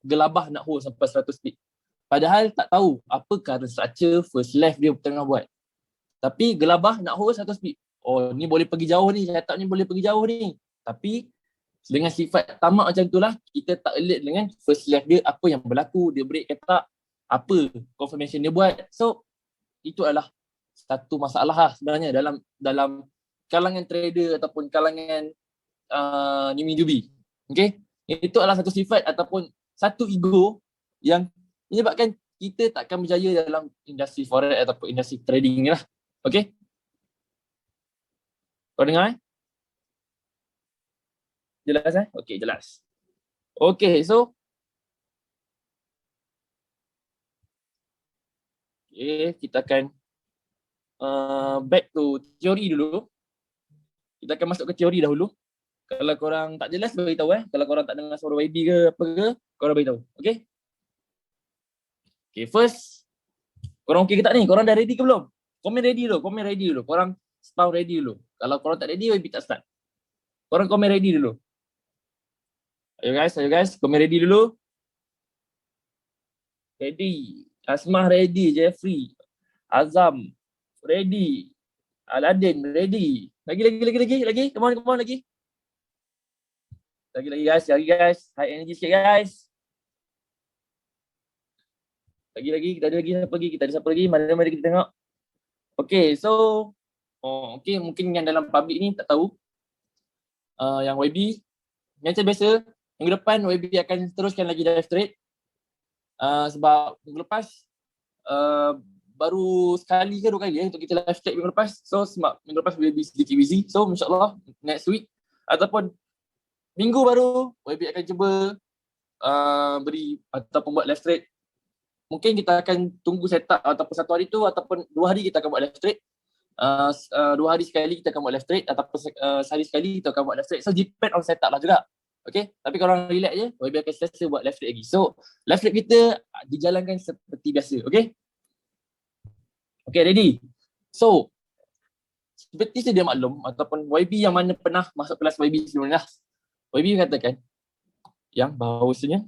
gelabah nak hold sampai 100 pip. Padahal tak tahu apa current structure first left dia tengah buat. Tapi gelabah nak hold 100 pip. Oh, ni boleh pergi jauh ni, setup ni boleh pergi jauh ni. Tapi dengan sifat tamak macam itulah, kita tak alert dengan first left dia, apa yang berlaku, dia break ke tak, apa confirmation dia buat. So, itu adalah satu masalah lah sebenarnya dalam kalangan trader ataupun kalangan newbie. Okay? Itu adalah satu sifat ataupun satu ego yang menyebabkan kita takkan berjaya dalam industri forex ataupun industri trading ni lah. Okay? Kau dengar Jelas Okay, jelas. Okay, so kita akan back to teori dulu. Kita akan masuk ke teori dahulu. Kalau korang tak jelas, beritahu Kalau korang tak dengar suara YB ke apa ke, korang beritahu. Okay? Okay, first, korang okay ke tak ni? Korang dah ready ke belum? Komen ready dulu. Korang spawn ready dulu. Kalau korang tak ready, YB tak start. Korang komen ready dulu. Ayo guys, komen ready dulu. Ready. Asmah ready, Jeffrey. Azam ready. Aladin ready. Lagi. Come on lagi. Lagi guys. High energy sikit guys. Lagi. Kita ada siapa lagi? Mari kita tengok. Okay, so okay, mungkin yang dalam public ni tak tahu. Yang YB macam biasa, minggu depan YB akan teruskan lagi live trade. Sebab minggu lepas baru sekali ke 2 kali untuk kita live trade minggu lepas. So sebab minggu lepas YB sedikit busy. So insyaAllah next week ataupun minggu baru YB akan cuba beri ataupun buat live trade. Mungkin kita akan tunggu setup ataupun 1 hari tu ataupun 2 hari kita akan buat live trade. 2 hari sekali kita akan buat live trade ataupun sehari sekali kita akan buat live trade. So depend on setup lah juga. Okay, tapi korang relax je, YB akan selesa buat live trade lagi. So live trade kita dijalankan seperti biasa. Okay, ready? So seperti sedia maklum ataupun YB yang mana pernah masuk kelas YB sebelumnya, YB katakan yang bahawasanya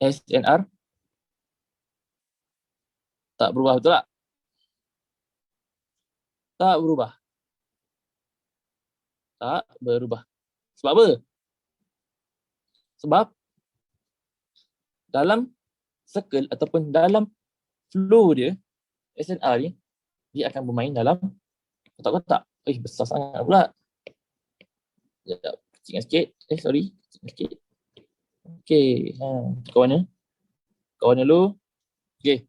SNR tak berubah, betul tak? Tak berubah. Sebab apa? Sebab dalam circle ataupun dalam flow dia, SNR ni, dia akan bermain dalam kotak-kotak. Besar sangat pula. Sekejap, kecilkan sikit. Sorry. Kecilkan sikit. Okay. Kawan dulu. Okay.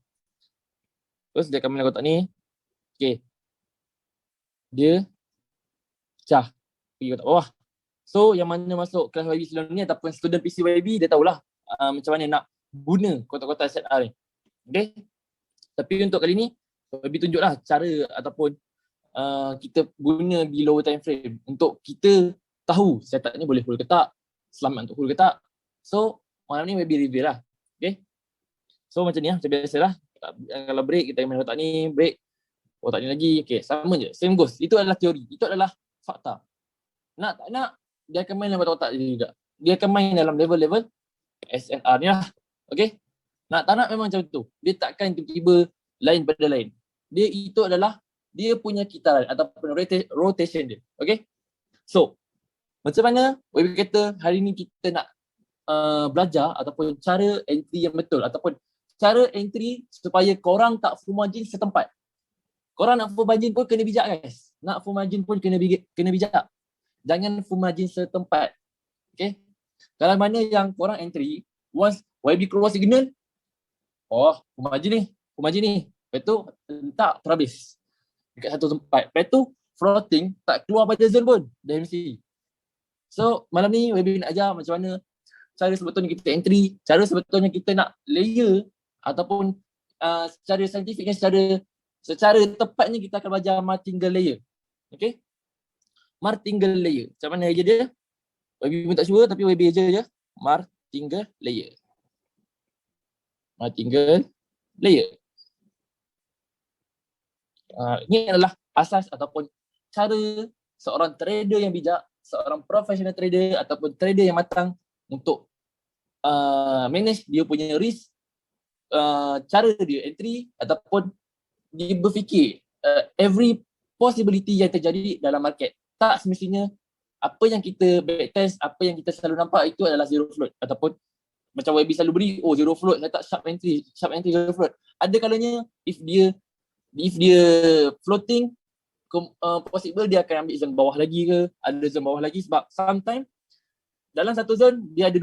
Terus dia akan main kotak ni. Okay. Dia pecah. Pergi kotak bawah. So yang mana masuk kelas YB sebelum ni ataupun student PC YB, dia tahulah macam mana nak guna kotak-kotak SNR ni. Okay. Tapi untuk kali ni, YB tunjuklah cara ataupun kita guna below time frame untuk kita tahu setup ni boleh hold ke tak, selamat untuk hold ke tak. So malam ni YB reveal lah. Okay. So macam ni lah, macam biasalah. Kalau break, kita main kotak ni, break kotak ni lagi. Okay, sama je, same goes. Itu adalah teori, itu adalah fakta. Nak tak nak, dia akan main dalam kotak-kotak dia juga. Dia akan main dalam level-level SNR ni lah. Okay. Nak tak nak memang macam tu. Dia takkan tiba-tiba lain pada lain. Dia itu adalah dia punya kitaran ataupun rotation dia. Okay. So, macam mana YB kata hari ni kita nak belajar ataupun cara entry yang betul ataupun cara entry supaya korang tak full margin setempat. Korang nak full margin pun kena bijak guys. Nak full margin pun kena bijak. Jangan full margin setempat. Okay. Kalau mana yang korang entry, once YB keluar signal, full margin ni. Lepas tu tak terhabis dekat satu tempat. Lepas tu floating tak keluar pada zone pun dah MC. So malam ni YB nak ajar macam mana cara sebetulnya kita entry, cara sebetulnya kita nak layer ataupun secara saintifiknya secara tepatnya kita akan belajar martingale layer. Okay. Martingale layer. Macam mana aja dia? YB pun tak sure tapi YB aja je. Martingale layer. Ini adalah asas ataupun cara seorang trader yang bijak, seorang professional trader ataupun trader yang matang untuk manage dia punya risk, cara dia entry ataupun dia berfikir every possibility yang terjadi dalam market. Tak semestinya apa yang kita backtest, apa yang kita selalu nampak itu adalah zero float ataupun macam YB selalu beri, zero float, saya tak sharp entry zero float. Ada kalanya if dia floating, possible dia akan ambil zone bawah lagi ke, ada zone bawah lagi sebab sometimes dalam satu zone dia ada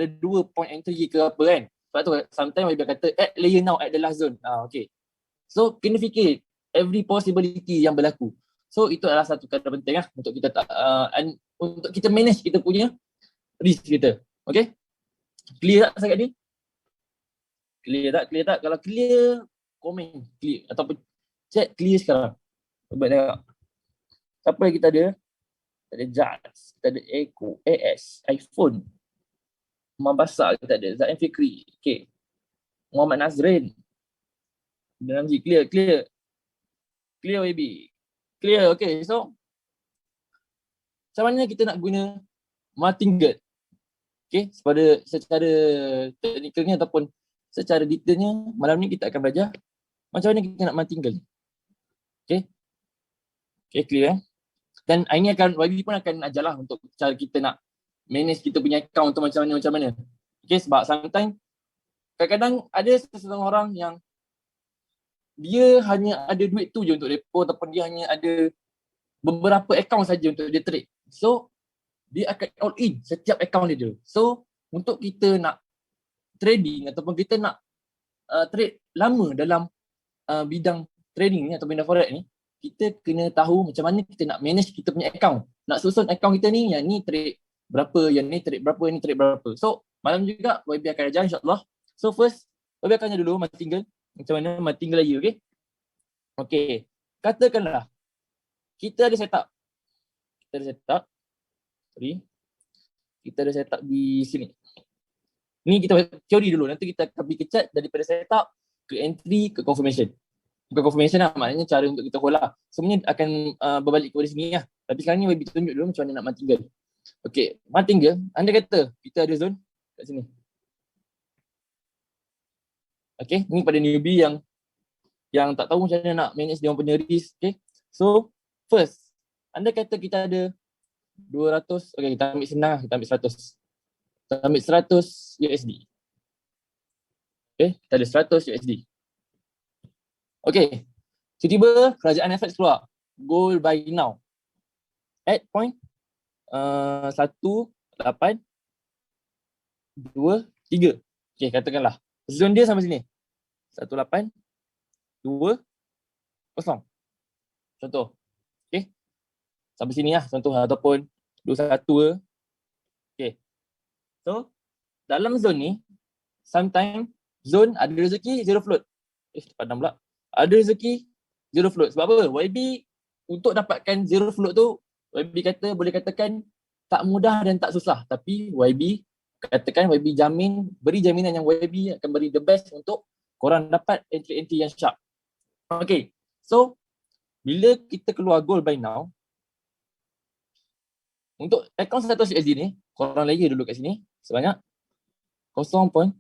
dua point entry ke apa kan. Sebab tu sometimes YB kata add layer now at the last zone. Okay. So kena fikir every possibility yang berlaku. So itu adalah satu kata penting lah untuk kita untuk kita manage kita punya risk kita. Okay? Clear tak sangat ni? Clear tak? Kalau clear, komen clear ataupun chat clear sekarang. Sebab tengok. Siapa yang kita ada? Kita ada Jazz, kita ada Echo, AS, iPhone, Mambasa kita ada, Zain Fikri, okay. Muhammad Nazrin. Dan Ramzi, clear YB. Clear, okay. So, macam mana kita nak guna martingale? Okay, secara teknikalnya ataupun secara detailnya, malam ni kita akan belajar macam mana kita nak martingale. Okay, clear. Dan ini YB pun akan ajarlah untuk cara kita nak manage kita punya account tu macam mana. Okay, sebab sometimes kadang-kadang ada seseorang orang yang dia hanya ada duit tu je untuk depo ataupun dia hanya ada beberapa account saja untuk dia trade. So, dia akan all in setiap account dia. So, untuk kita nak trading ataupun kita nak trade lama dalam bidang trading ni atau bidang forex ni, kita kena tahu macam mana kita nak manage kita punya account. Nak susun account kita ni, yang ni trade berapa, yang ni trade berapa, yang ni trade berapa. So, malam juga YB akan ajar insyaAllah. So, first, YB akan ajar dulu martingale. Macam mana martingale lagi, okay? Okay, katakanlah kita ada setup. Kita ada setup di sini. Ni kita teori dulu, nanti kita akan pergi ke chart daripada setup ke entry ke confirmation. Bukan confirmation lah, maknanya cara untuk kita hold lah. Semuanya akan berbalik kepada sini lah. Tapi sekarang ni YB tunjuk dulu macam mana nak martingale. Okay, martingale, anda kata kita ada zone kat sini. Okay, ni pada newbie yang tak tahu macam mana nak manage dia punya risk. Okay, so first, anda kata kita ada 200, okay, kita ambil senang, kita ambil 100. Kita ambil 100 USD. Okay, kita ada 100 USD. Okay, tiba-tiba kerajaan FX keluar, gold buy now at point 1823. Okay, katakanlah zone dia sampai sini 1820. Contoh. Okay, sampai sini lah contoh, ataupun 21. Okay, so dalam zone ni sometimes zone ada rezeki zero float. Padam pula. Ada rezeki zero float. Sebab apa? YB untuk dapatkan zero float tu, YB kata boleh katakan tak mudah dan tak susah. Tapi YB katakan YB beri jaminan yang YB akan beri the best untuk korang dapat entry-entry yang sharp. Okay, so bila kita keluar gold buy now, untuk account 100 USD ni, korang layer dulu kat sini sebanyak 0.04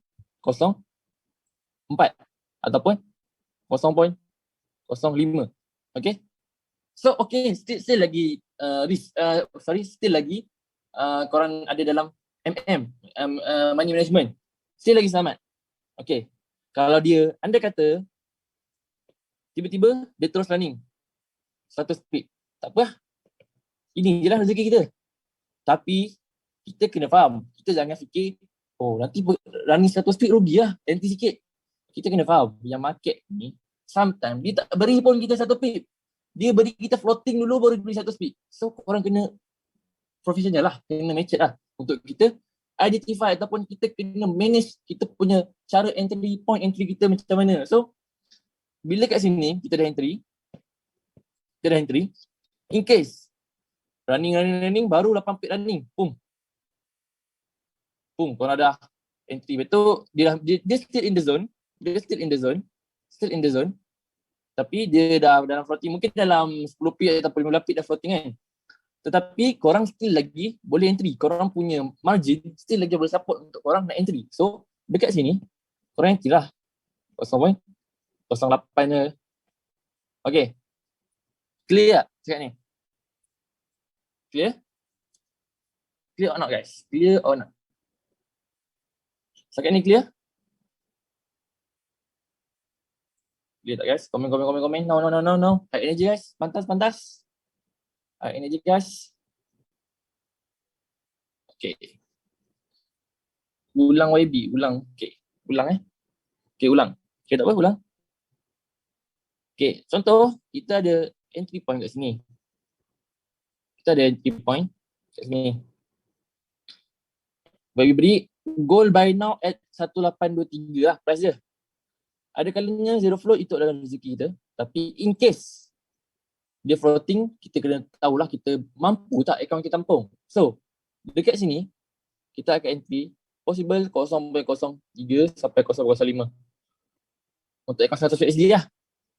ataupun 0.05. Okay, so okay, still lagi still lagi korang ada dalam money management, still lagi selamat. Okay, kalau anda kata tiba-tiba dia terus running 100 pip, tak apa, ini je lah rezeki kita. Tapi kita kena faham, kita jangan fikir nanti running 100 pip rugi lah, nanti sikit. Kita kena faham yang market ni sometimes dia tak beri pun kita 1 pip, dia beri kita floating dulu baru beri 100 pip. So korang kena professional lah, kena matured lah untuk kita identify ataupun kita kena manage kita punya cara point entry kita macam mana. So bila kat sini kita dah entry, in case running baru 8 pip running, pum korang dah entry. Betul, dia still in the zone, tapi dia dah dalam floating, mungkin dalam 10 pip atau 15 pip dah floating kan. Tetapi korang still lagi boleh entry. Korang punya margin still lagi boleh support untuk korang nak entry. So dekat sini korang entry lah 0.08 je. Okay, clear tak cakap ni? Clear? Clear or not guys? Clear or not? Cakap ni clear? Clear tak guys? Komen. No. High energy guys. Pantas. High energy guys. Okay. Ulang YB. Ulang. Okay. Ulang Okay, ulang. Okay, tak apa, ulang. Okay, contoh kita ada entry point kat sini. Kita ada entry point kat sini. Bagi beri goal by now at 1823 lah price dia. Ada kalanya zero float itu adalah rezeki kita. Tapi in case dia floating, kita kena tahulah kita mampu tak akaun kita tampung. So, dekat sini kita akan entry possible 0.03 sampai 0.05 untuk akaun 100 USD lah.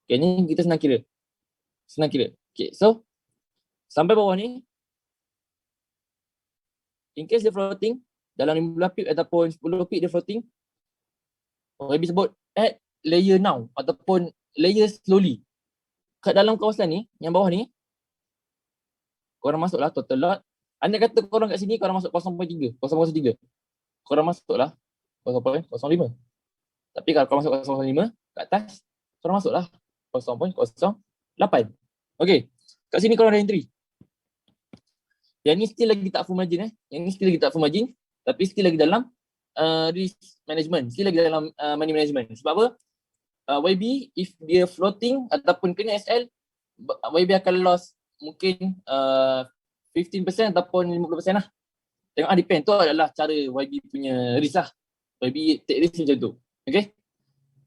Okay, ni kita senang kira. Okay, so sampai bawah ni, in case dia floating dalam 15 pip ataupun 10 pip dia floating, lebih sebut add layer now ataupun layer slowly. Kat dalam kawasan ni, yang bawah ni, korang masuklah total lot. Anda kata korang kat sini korang masuk 0.3, 0.3. Korang masuklah 0.05. Tapi kalau korang masuk 0.05 kat atas, korang masuklah 0.08. Okay, kat sini korang ada entry. Yang ni still lagi tak full margin tapi still lagi dalam risk management, still lagi dalam money management. Sebab apa? YB if dia floating ataupun kena SL, YB akan loss mungkin 15% ataupun 50% lah. Tengok depend, tu adalah cara YB punya risk lah. YB take risk macam tu. Okay?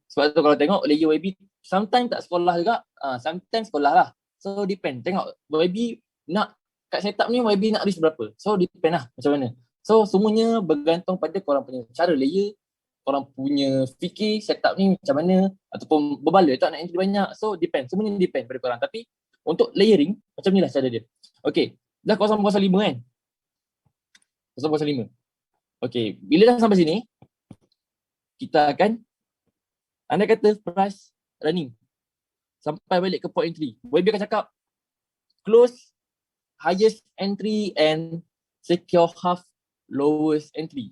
Sebab tu kalau tengok layer YB sometimes tak sekolah juga, sometimes sekolah lah. So depend, tengok YB nak kat setup ni YB nak risk berapa. So depend lah macam mana. So semuanya bergantung pada korang punya cara layer, korang punya fikir setup ni macam mana, ataupun berbala tak nak entry banyak. So depend, semuanya depend pada korang. Tapi untuk layering macam ni lah cara dia. Okay, dah 0.05 kan? 0.05. Okay, bila dah sampai sini, kita akan, anda kata price running sampai balik ke point entry, YB akan cakap close highest entry and secure half lowest entry,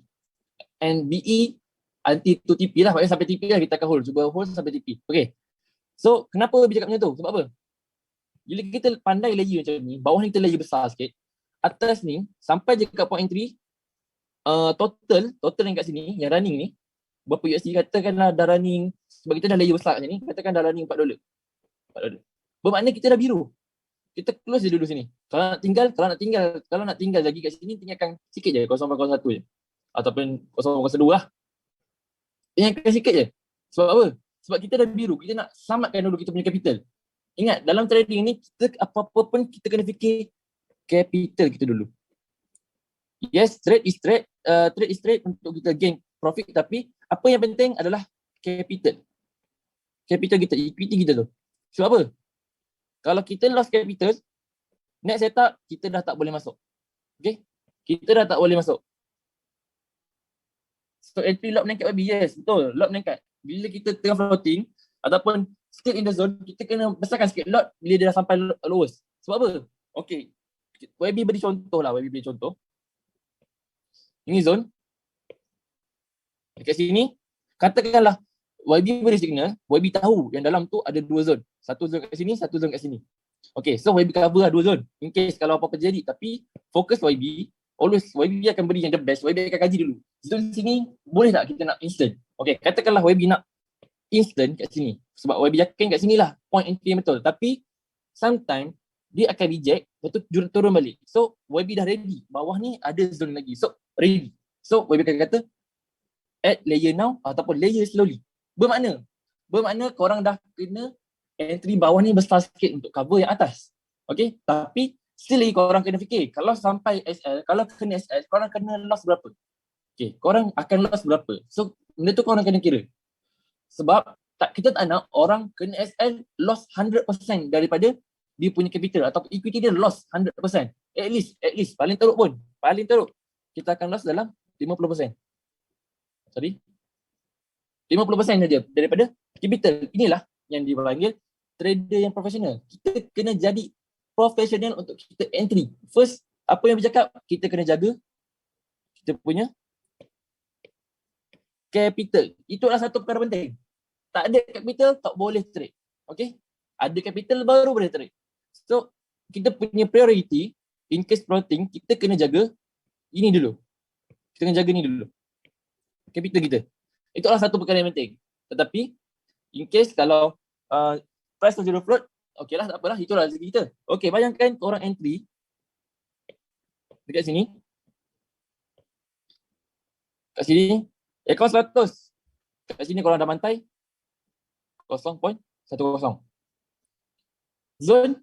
and BE anti to TP lah, maknanya sampai TP lah kita akan hold, cuba hold sampai TP. Okay, so kenapa YB cakap macam tu? Sebab apa? Bila kita pandai layer macam ni, bawah ni kita layer besar sikit, atas ni sampai je kat point entry, total yang kat sini, yang running ni berapa USD, katakanlah dah running, sebab kita dah layer besar macam ni, katakan dah running $4. Bermakna kita dah biru. Kita close je dulu sini. Kalau nak tinggal lagi kat sini, tinggalkan sikit je, 0.01 je. Ataupun 0.02 lah. Tinggalkan sikit je. Sebab apa? Sebab kita dah biru, kita nak selamatkan dulu kita punya capital. Ingat, dalam trading ni, kita apa-apa pun kita kena fikir capital kita dulu. Yes, trade is trade untuk kita gain profit, tapi apa yang penting adalah capital. Capital kita, equity kita tu. Sebab apa? Kalau kita lost capital, next setup kita dah tak boleh masuk. Okay? Kita dah tak boleh masuk. So entry lot meningkat YB, yes, betul. Lot meningkat. Bila kita tengah floating ataupun still in the zone, kita kena besarkan sikit lot bila dia dah sampai lowest. Sebab apa? Okay. YB beri contoh lah, YB beri contoh. Ini zone. Dekat sini, katakanlah YB beri signal, YB tahu yang dalam tu ada dua zone. Satu zone kat sini, satu zone kat sini. Okay, so YB cover lah dua zone. In case kalau apa-apa jadi, tapi fokus YB, always YB akan beri yang the best. YB akan kaji dulu. Zone sini, boleh tak kita nak instant? Okay, katakanlah YB nak instant kat sini. Sebab YB yakin kat sini lah point entry yang betul. Tapi, sometimes, dia akan reject, lepas tu turun balik. So, YB dah ready. Bawah ni ada zone lagi. So, ready. So, YB akan kata, add layer now ataupun layer slowly. Bermakna korang dah kena entry bawah ni besar sikit untuk cover yang atas. Okay, tapi still lagi korang kena fikir, kalau sampai SL, kalau kena SL, korang kena loss berapa? Okay, korang akan loss berapa? So, benda tu korang kena kira. Sebab kita tak nak orang kena SL loss 100% daripada dia punya capital atau equity dia loss 100%. At least paling teruk pun, paling teruk kita akan loss dalam 50%. Sorry. 50% saja daripada capital. Inilah yang dipanggil trader yang profesional. Kita kena jadi profesional untuk kita entry. First, apa yang bercakap, kita kena jaga kita punya capital. Itu adalah satu perkara penting. Tak ada capital, tak boleh trade. Okay? Ada capital baru boleh trade. So, kita punya priority, in case floating, kita kena jaga ini dulu. Kita kena jaga ni dulu. Capital kita. Itu adalah satu perkara yang penting. Tetapi, in case kalau price to zero float, okey lah, tak apalah. Itulah rezeki kita. Okay, bayangkan korang entry dekat sini. Kat sini, account 100. Kat sini korang dah bantai 0.10. Zone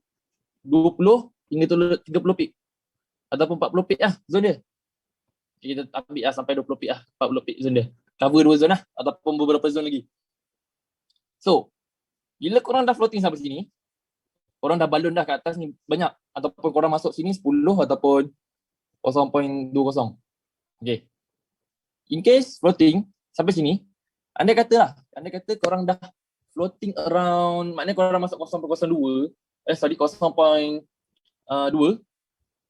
20 hingga 30 pip. Ataupun 40 pip lah zone dia. Kita ambil lah sampai 20 pip lah, 40 pip zone dia. Cover 2 zone lah, ataupun beberapa zone lagi. So, bila korang dah floating sampai sini, korang dah balon dah kat atas ni banyak. Ataupun korang masuk sini 10 ataupun 0.20. Okay. In case floating sampai sini, andai kata korang dah floating around, maknanya korang masuk 0.02, 0.2,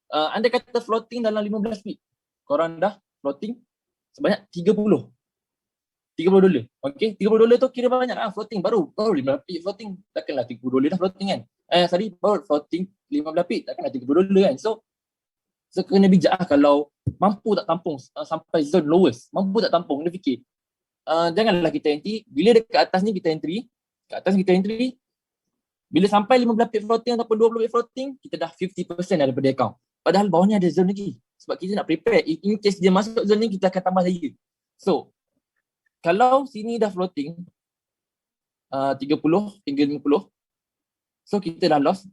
andai kata floating dalam 15 pip, korang dah floating sebanyak 30 dolar. Okay, 30 dolar tu kira banyak lah floating, baru 15 pip floating, takkanlah 30 dolar dah floating kan. Baru floating 15 pip, takkanlah 30 dolar kan. So kena bijak lah kalau mampu tak tampung sampai zone lowest, mampu tak tampung, dia fikir. Janganlah kita entry, bila dekat atas ni kita entry, bila sampai 15 pip floating ataupun 20 pip floating, kita dah 50% daripada account. Padahal bawah ni ada zone lagi. Sebab kita nak prepare, in case dia masuk zone ni, kita akan tambah lagi. So, kalau sini dah floating 30 hingga 50, so kita dah loss.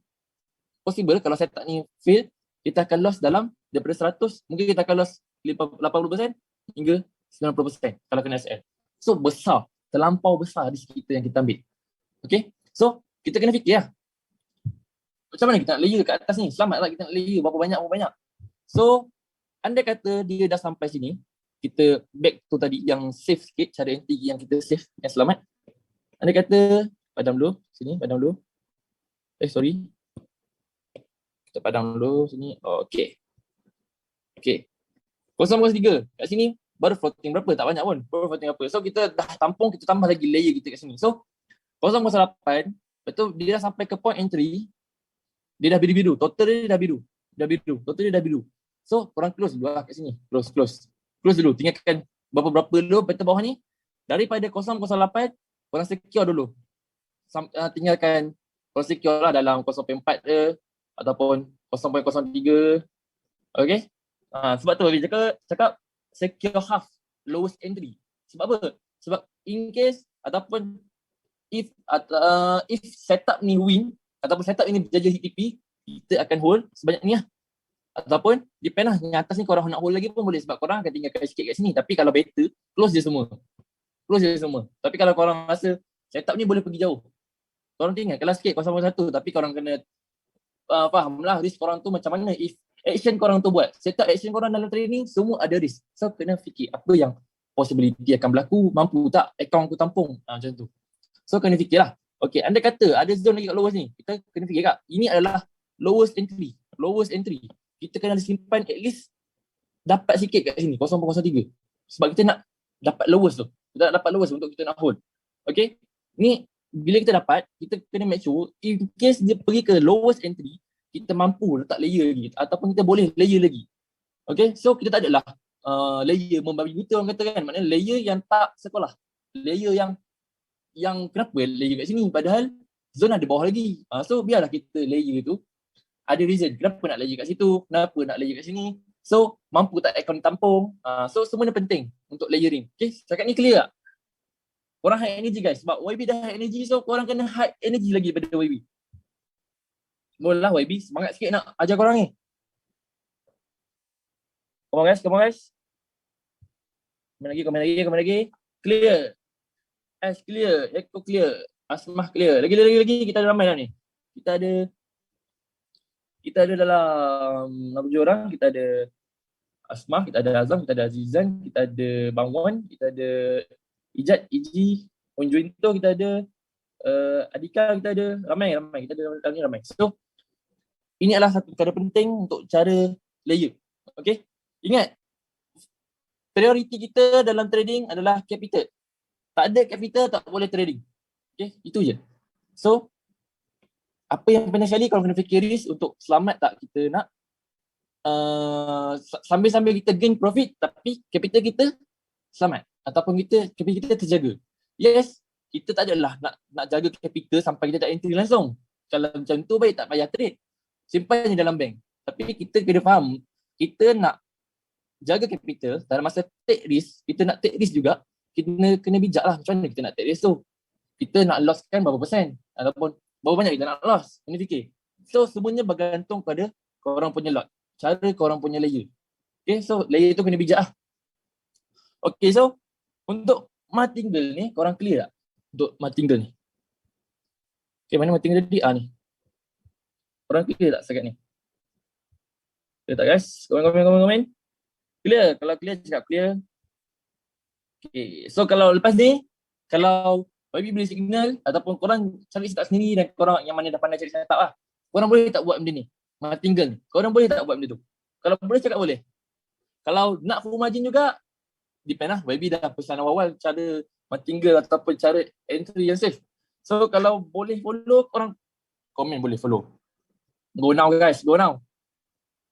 Possible kalau setup ni fail, kita akan loss dalam daripada 100, mungkin kita akan loss 80% hingga 90% kalau kena SL. So besar, terlampau besar risk kita yang kita ambil. Okay, so kita kena fikir lah, macam mana kita nak layer kat atas ni, selamat lah kita nak layer berapa banyak. So andai kata dia dah sampai sini, kita back tu tadi yang safe sikit, cara entry yang kita safe, yang selamat. Andai kata, padam dulu, sorry. Kita padam dulu sini. Okay. 0.3 kat sini baru floating berapa? Tak banyak pun. Baru floating apa? So kita dah tampung, kita tambah lagi layer kita kat sini. So 0.8, betul dia dah sampai ke point entry, dia dah biru-biru. Total dia dah biru. Total dia dah biru. So korang close dulu lah kat sini. Close dulu. Tinggalkan berapa dulu betul bawah ni. Daripada 0.8, korang secure dulu. Tinggalkan korang secure lah dalam 0.4 ke ataupun 0.03. Okay. Sebab tu Abi cakap secure half lowest entry. Sebab apa? Sebab in case ataupun if setup ni win ataupun setup ini berjaya HTTP, kita akan hold sebanyak ni lah. Ataupun depend lah, yang atas ni korang nak hold lagi pun boleh, sebab korang akan tinggalkan sikit kat sini. Tapi kalau better, close je semua. Tapi kalau korang rasa setup ni boleh pergi jauh, korang tinggalkanlah sikit 0.1, tapi korang kena faham lah risk korang tu macam mana. If action korang tu buat, setup action korang dalam trading, semua ada risk. So kena fikir apa yang possibility akan berlaku, mampu tak account aku tampung, macam tu. So kena fikirlah. Okay, andai kata ada zone lagi kat lowest ni, kita kena fikir kat, ini adalah lowest entry. Kita kena simpan at least dapat sikit kat sini, 0.03. Sebab kita nak dapat lowest tu. Kita nak dapat lowest untuk kita nak hold. Okay, ni bila kita dapat, kita kena make sure in case dia pergi ke lowest entry, kita mampu letak layer lagi ataupun kita boleh layer lagi. Okay, so kita tak adalah layer membabi buta orang kata kan, maknanya layer yang tak sekolah. Layer yang kenapa layer kat sini padahal zone ada bawah lagi. So biarlah kita layer tu ada reason kenapa nak layer kat situ, kenapa nak layer kat sini. So mampu tak account tampung. So semua ni penting untuk layering. Okay, cakap ni clear tak? Korang high energy guys, sebab YB dah high energy, so korang kena high energy lagi daripada YB. Boleh lah YB, semangat sikit nak ajar korang ni. Come on guys. Komen lagi. Clear. S clear, Echo clear, Asmah clear. Lagi kita ada ramai dah ni. Kita ada Kita ada dalam 7 orang, kita ada Asmah, kita ada Azam, kita ada Azizan, kita ada Bang Wan, kita ada Ijat, Iji, Onjuinto, kita ada Adika, kita ada ramai, kita ada dalam ni ramai. So, ini adalah satu perkara penting untuk cara layer. Okay, ingat, prioriti kita dalam trading adalah capital. Tak ada capital, tak boleh trading. Okay, itu je. So, apa yang penting sekali kalau kena fikir risk untuk selamat tak kita nak sambil-sambil kita gain profit tapi capital kita selamat ataupun capital kita terjaga. Yes, kita tak adalah nak jaga capital sampai kita tak entry langsung. Kalau macam tu baik tak payah trade. Simpan je dalam bank. Tapi kita kena faham, kita nak jaga capital dalam masa take risk, kita nak take risk juga, kena bijak lah macam mana kita nak take risk tu. Kita nak loss kan berapa persen ataupun berapa banyak kita nak loss, kena fikir. So semuanya bergantung pada korang punya lot, cara korang punya layer. Okay, so layer tu kena bijak lah. Okay, so untuk martingale ni, korang clear tak? Untuk martingale ni. Okay, mana martingale tadi? Ni. Korang clear tak setakat ni? Clear tak guys? Komen. Clear? Kalau clear, cakap clear. Okay, so kalau lepas ni, kalau YB beli signal ataupun korang cari setup sendiri dan korang yang mana dah pandai cari setup lah, korang boleh tak buat benda ni? Martingale ni. Korang boleh tak buat benda tu? Kalau boleh, cakap boleh. Kalau nak full margin juga, depend lah. YB dah pesan awal cara martingale ataupun cara entry yang safe. So kalau boleh follow, korang komen boleh follow. Go now guys, go now.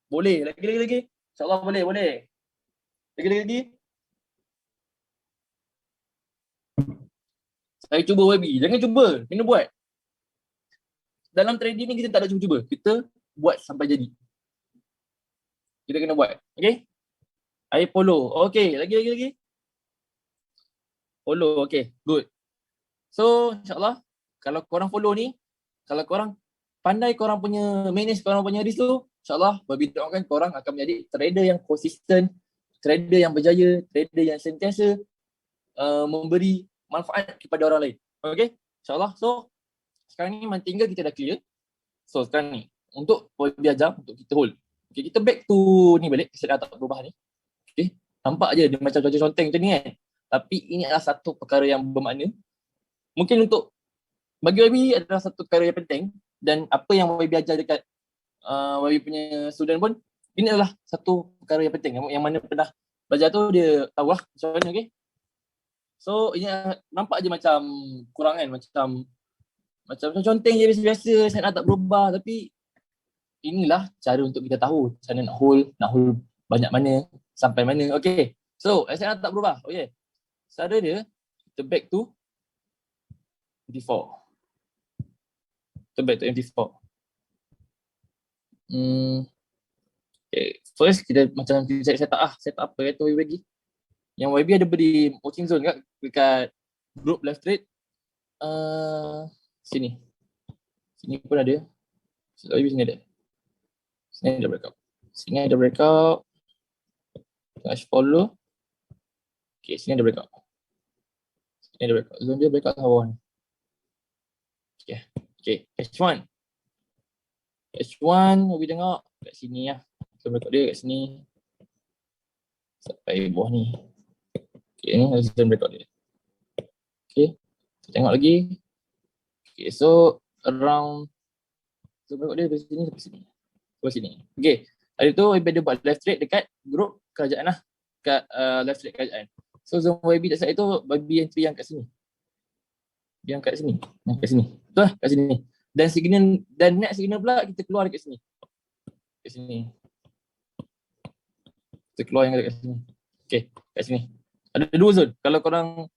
Boleh, lagi. InsyaAllah boleh. Lagi. Saya cuba YB, jangan cuba, kena buat. Dalam trading ni kita tak ada cuba-cuba, kita buat sampai jadi. Kita kena buat, okay? I follow, okay, lagi. Follow, okay, good. So, insyaAllah, kalau korang follow ni, kalau korang pandai korang punya manage korang punya risk tu, insyaAllah, YB doakan korang akan menjadi trader yang konsisten, trader yang berjaya, trader yang sentiasa memberi manfaat kepada orang lain. Okay, insyaAllah. So, sekarang ni martingale kita dah clear. So, sekarang ni, untuk YB ajar, untuk kita hold. Okay, kita back to ni balik, keset tak berubah ni. Okay, nampak je dia macam cuaca conteng macam ni kan. Tapi ini adalah satu perkara yang bermakna. Mungkin untuk, bagi YB adalah satu perkara yang penting. Dan apa yang YB ajar dekat YB punya student pun, ini adalah satu perkara yang penting. Yang mana pernah belajar tu, dia tahu lah macam mana, okay. So, ini nampak je macam kurang kan, macam conteng je biasa-biasa, saya nak tak berubah, tapi inilah cara untuk kita tahu macam mana nak hold banyak mana, sampai mana. Okay, so saya nak tak berubah, okay. Cara dia, kita back to MT4. Kita back to MT4. Okay, first kita macam set up apa kata YB bagi. Yang YB ada beri watching zone dekat group live trade. Sini pun ada. YB sini ada. Sini ada breakout. Flash follow. Okay, sini ada breakout. Zone dia breakout bawah ni. Okay. H1 YB tengok kat sini lah. Kita breakout dia kat sini. Sampai bawah ni. Okay, ni zone breakout dia. Okay, kita tengok lagi. Okay, so around zone breakout dia dari sini sampai sini. Okay, hari tu YB ada buat live trade dekat grup kerajaan lah. Kat live trade kerajaan. So zone YB tak saat itu, YB entry yang kat sini. Yang kat sini. Betul lah, kat sini. Dan next signal pula kita keluar dekat sini. Kita keluar yang dekat sini. Okay, kat sini. Ada 2 zone. Kalau korang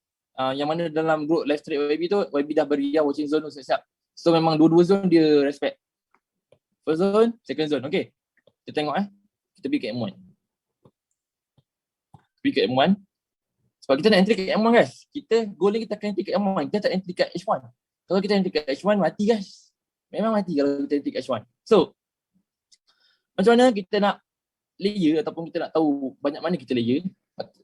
yang mana dalam group live trade YB tu, YB dah beri yang watching zone tu siap-siap. So memang 2 zone dia respect. First zone, second zone. Okay, kita tengok kita pergi ke M1. Sebab kita nak entry ke M1 guys. Goal ni kita akan entry ke M1. Kita tak entry ke H1. Kalau kita entry ke H1, mati guys. Memang mati kalau kita entry ke H1. So, macam mana kita nak layer ataupun kita nak tahu banyak mana kita layer.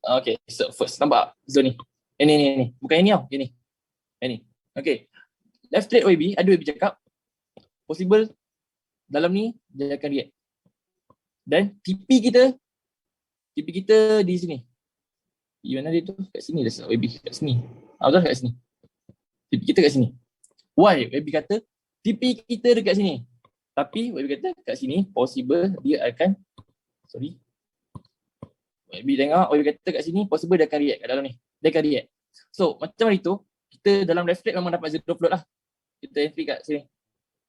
Okay, so first nampak zone ni. Ini. Bukan ini tau. Ini. Okay. Left trade YB, ada YB cakap possible dalam ni dia akan react. Dan TP kita di sini. Di mana dia tu? Kat sini dah YB, kat sini. Betul kat sini. TP kita kat sini. Why? YB kata TP kita dekat sini. Tapi YB kata kat sini possible dia akan YB tengok, YB kata kat sini possible dia akan react kat dalam ni. Dia akan react. So macam hari tu kita dalam reflect memang dapat zero float lah. Kita entry kat sini.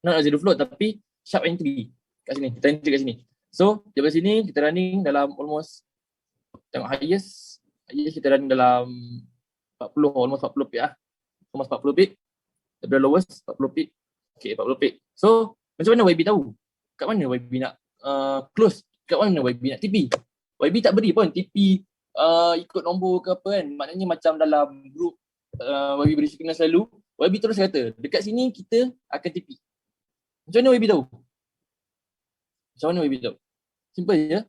Not zero float tapi sharp entry kat sini. Kita entry kat sini. So daripada sini kita running dalam almost, tengok highest kita running dalam 40, almost 40 pip lah. Almost 40 pip. Daripada lowest 40 pip. Okay, 40 pip. So macam mana YB tahu? Kat mana YB nak close? Kat mana YB nak TP? YB tak beri pun TP ikut nombor ke apa kan. Maknanya macam dalam group YB beri signal selalu. YB terus kata dekat sini kita akan TP. Macam mana YB tahu? Macam mana YB tahu? Simple je.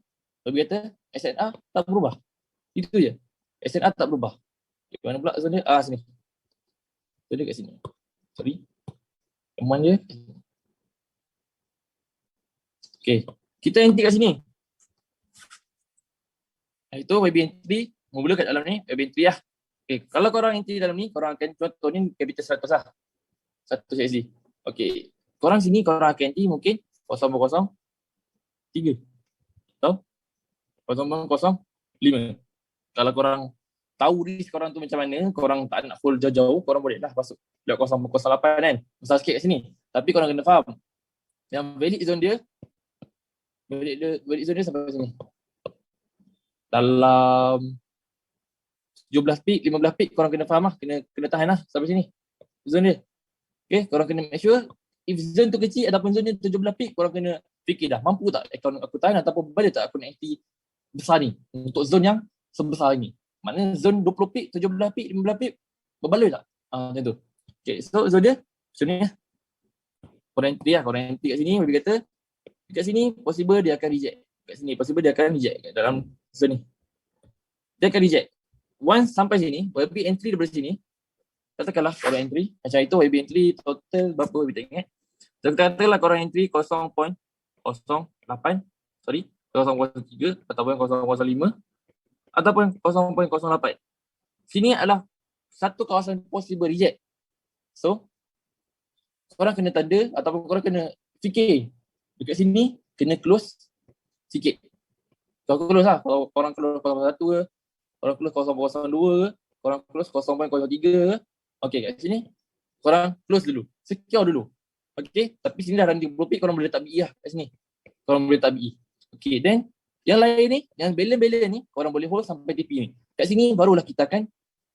YB kata SNR tak berubah. Itu je. SNR tak berubah. Okay, mana pula zone dia? Sini. Zone dia kat sini. Sorry. Teman dia. Okay. Kita entry kat sini. Itu YB entry. Mula kat dalam ni YB entry lah. Okay. Kalau korang entry dalam ni, korang akan contoh ni capital 100 lah. 100 USD. Okay. Korang sini korang akan entry mungkin 0.03 atau 0.05. Kalau korang tahu risk korang tu macam mana, korang tak nak full jauh-jauh, korang boleh lah masuk 0.08 kan. Besar sikit kat sini. Tapi korang kena faham. Yang valid zone dia, valid zone dia sampai sini. Dalam 17 pip, 15 pip korang kena faham lah. Kena tahan lah sampai sini. Zone dia. Okay, korang kena make sure if zone tu kecil ataupun zone dia 17 pip, korang kena fikir dah mampu tak akaun aku tahan ataupun boleh tak aku nak entry besar ni untuk zone yang sebesar ni. Maknanya zone 20 pip, 17 pip, 15 pip berbaloi tak? Macam tu. Okay, so zone dia macam ni lah. Korang entry lah, korang entry kat sini, YB kata dekat sini possible dia akan reject. Kat sini possible dia akan reject kat dalam zone ni. Dia akan reject. Once sampai sini, YB entry daripada sini, katakanlah korang entry, macam itu YB entry total berapa YB tak ingat. So katakanlah korang entry 0.08, sorry, 0.03 ataupun 0.05 ataupun 0.08. Sini adalah satu kawasan possible reject. So korang kena tanda ataupun korang kena fikir dekat sini kena close sikit. Kalau close lah, kalau korang close 0.1 ke, korang close 0.02 ke, korang close 0.03 ke. Okay, kat sini korang close dulu, secure dulu. Okay, tapi sini dah running 20 pip, korang boleh letak BE lah kat sini. Korang boleh letak BE. Okay, then yang lain ni, yang balance ni, korang boleh hold sampai TP ni. Kat sini barulah kita akan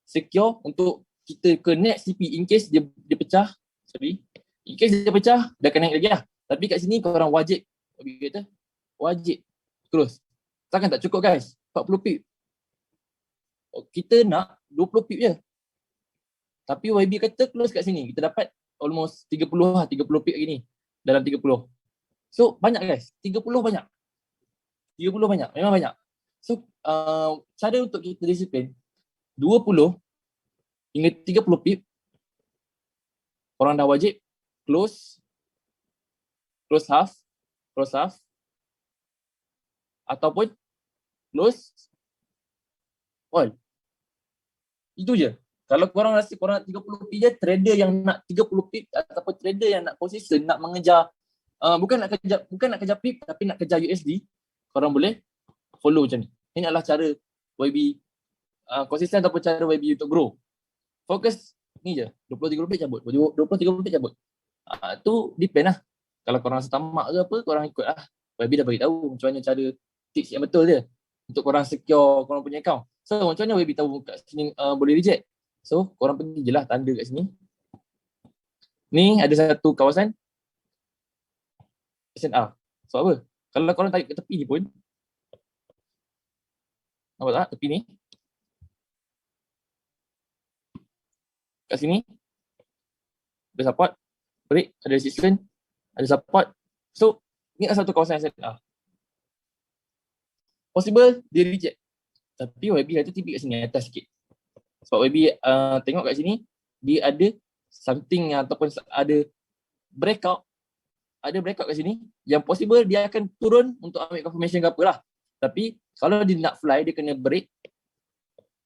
secure untuk kita ke next TP in case dia pecah. Sorry. In case dia pecah, dia akan naik lagi lah. Tapi kat sini korang wajib, kata wajib close. Takkan tak cukup guys, 40 pip. Kita nak 20 pip je. Tapi YB kata close kat sini. Kita dapat almost 30 lah, 30 pip lagi ni. Dalam 30. So banyak guys, 30 banyak. 30 banyak, memang banyak. So cara untuk kita disiplin 20 hingga 30 pip orang dah wajib close half ataupun close all. Itu je. Kalau korang rasa korang nak 30 pip je, trader yang nak 30 pip ataupun trader yang nak consistent, nak mengejar bukan nak kejar pip tapi nak kejar USD, korang boleh follow macam ni. Ini adalah cara YB konsisten ataupun cara YB untuk grow. Fokus ni je, 20-30 pip cabut, 20-30 pip cabut. Tu depend lah. Kalau korang rasa tamak ke apa, korang ikut lah. YB dah beritahu macam mana cara tips yang betul dia untuk korang secure korang punya account. So macam mana YB tahu kat sini boleh reject? So korang pergi je lah tanda kat sini. Ni ada satu kawasan SNR. So apa? Kalau korang tarik ke tepi ni pun, nampak tak tepi ni? Kat sini ada support, break, ada resistance, ada support. So ni adalah satu kawasan SNR. Possible dia reject. Tapi YB kata TP kat sini atas sikit. Sebab YB tengok kat sini dia ada something ataupun ada breakout ada breakout kat sini, yang possible dia akan turun untuk ambil confirmation ke apa lah. Tapi kalau dia nak fly, dia kena break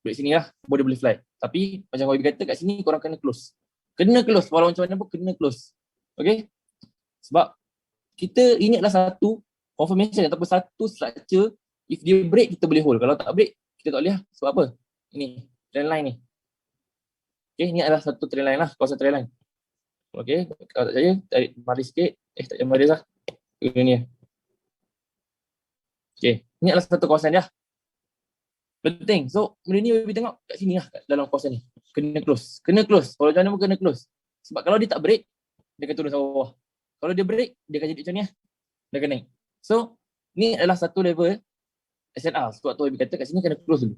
sini lah, baru dia boleh fly. Tapi macam YB kata kat sini, korang kena close. Kena close, walau macam mana pun kena close. Okay? Sebab kita ini adalah satu confirmation ataupun satu structure. If dia break, kita boleh hold. Kalau tak break, kita tak boleh lah. Sebab apa? Ini, trend line ni. Okay, ni adalah satu trend line lah, kawasan trend line. Okay, kalau tak percaya, tarik mari sikit. Tak payah mari lah. Ini ni. Okay, ni adalah satu kawasan dia. Penting. So, benda ni kita tengok kat sini lah, kat dalam kawasan ni. Kena close. Kena close. Kalau jangan pun kena close. Sebab kalau dia tak break, dia akan turun sampai bawah. Kalau dia break, dia akan jadi macam ni lah. Dia akan naik. So, ni adalah satu level SNR. Sebab tu Habib kata kat sini kena close dulu.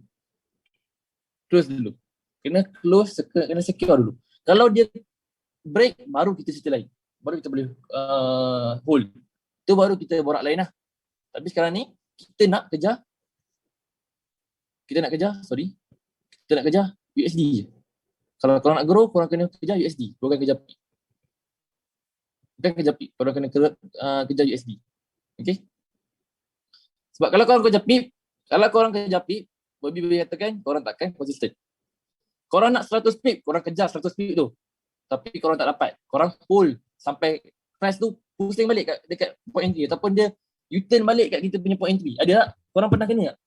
Close dulu. Kena close, kena secure dulu. Kalau dia break, baru kita cerita lain. Baru kita boleh hold. Itu baru kita borak lain lah. Tapi sekarang ni, kita nak kejar USD je. Kalau korang nak grow, korang kena kejar USD. Bukan kejar peak. Korang kena kejar USD. Okay? Sebab kalau korang kejar peak, Bobby katakan, korang takkan konsisten. Korang nak 100 pip, korang kejar 100 pip tu. Tapi korang tak dapat. Korang hold sampai price tu pusing balik dekat point entry. Ataupun dia U-turn balik kat kita punya point entry. Ada tak? Korang pernah kena tak?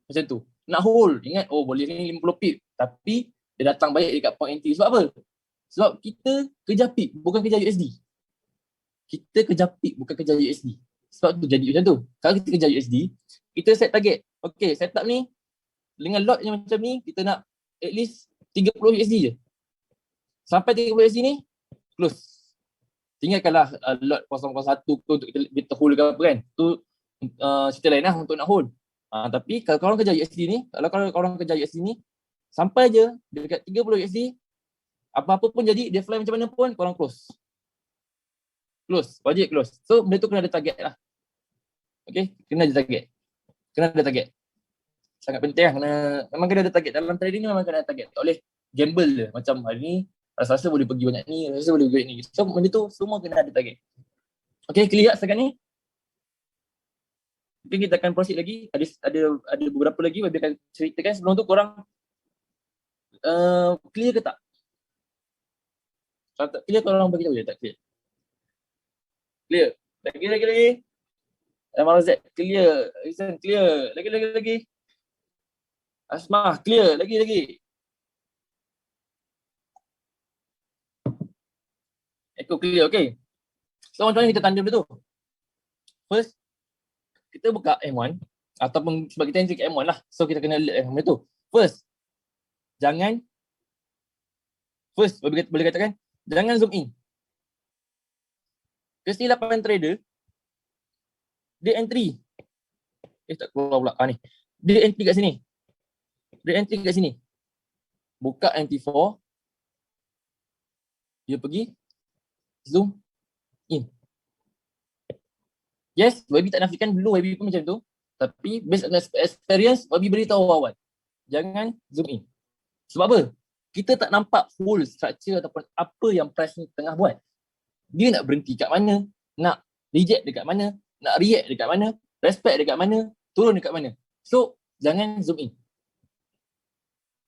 Macam tu. Nak hold. Ingat, boleh ni 50 pip. Tapi dia datang balik dekat point entry. Sebab apa? Sebab kita kejar pip, bukan kejar USD. Kita kejar pip, bukan kejar USD. Sebab tu jadi macam tu. Kalau kita kejar USD, kita set target. Okay, setup ni, dengan lot yang macam ni, kita nak at least 30 USD je. Sampai 30 USD ni, close. Tinggalkanlah lot 001 tu untuk kita hold ke apa kan. Tu cerita lain lah untuk nak hold. Tapi kalau korang kejar USD ni, sampai je dekat 30 USD, apa-apa pun jadi, dia fly macam mana pun, korang close. Close, wajib close. So, benda tu kena ada target lah. Okay, kena ada target. Sangat penting lah, memang kena ada target. Dalam trading ni memang kena ada target. Tak boleh gamble je. Macam hari ni, rasa-rasa boleh pergi banyak ni, rasa boleh pergi banyak ni. So, benda tu semua kena ada target. Okay, clear sekarang ni? Mungkin kita akan proceed lagi. Ada beberapa lagi Wabi akan ceritakan. Sebelum tu korang clear ke tak? Kalau tak clear, korang bagi tahu je tak clear. Clear. Lagi. Amal Z, clear. Izan, clear. Lagi. Asmah, clear. Lagi. Echo clear, okay. So, macam mana kita tanda benda tu? First, kita buka M1 ataupun sebab kita entry ke M1 lah. So, kita kena alert benda tu. First, boleh katakan, jangan zoom in. Kesilapan trader, dia entry. Tak keluar pula. Ni. Dia entry kat sini. Buka MT4. Dia pergi zoom in. Yes, YB tak nafikan dulu YB pun macam tu. Tapi based on experience, YB beritahu awal. Jangan zoom in. Sebab apa? Kita tak nampak full structure ataupun apa yang price ni tengah buat. Dia nak berhenti kat mana, nak reject dekat mana, nak react dekat mana, respect dekat mana, turun dekat mana. So, jangan zoom in.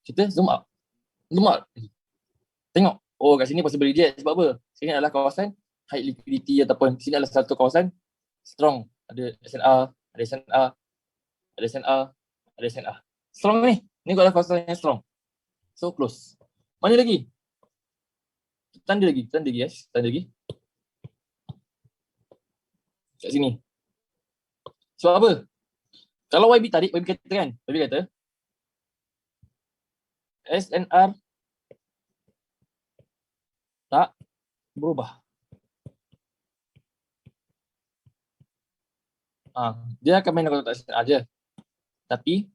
Kita zoom out. Tengok. Kat sini possible reject. Sebab apa? Sini adalah kawasan high liquidity ataupun sini adalah satu kawasan strong. Ada SNR. Strong ni. Ni adalah kawasan yang strong. So, close. Mana lagi? Tanda lagi guys. Kat sini. Sebab apa? Kalau YB tarik, YB kata SNR tak berubah. Dia akan main kotak SNR je. Tapi